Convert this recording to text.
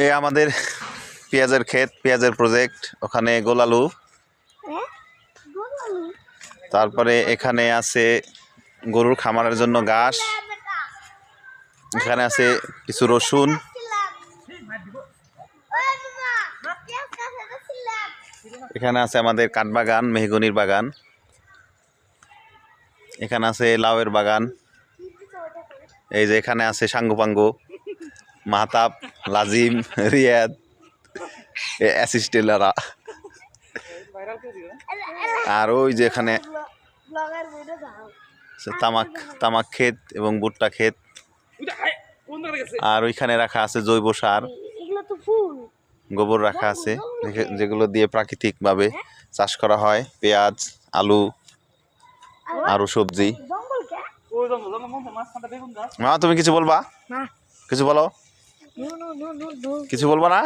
এই আমাদের পেঁয়াজের ক্ষেত, পেঁয়াজের প্রজেক্ট। ওখানে গোলালু, তারপরে এখানে আছে গরুর খামারের জন্য ঘাস, এখানে আছে কিছু রসুন, এখানে আছে আমাদের কাঠবাগান, মেহগনির বাগান, এখানে আছে লাউয়ের বাগান। এই যে এখানে আছে সাঙ্গুপাঙ্গু, মাহতাব, লাজিম, রিয়াদ, অ্যাসিস্টেন্টরা। আর ওই যে এখানে তামাক ক্ষেত এবং ভুট্টা ক্ষেত। আর ওইখানে রাখা আছে জৈব সার, গোবর রাখা আছে, যেগুলো দিয়ে প্রাকৃতিক ভাবে চাষ করা হয় পেঁয়াজ, আলু, আরো সবজি। মা তুমি কিছু বলবা? কিছু বলো। কিছু বলবো না?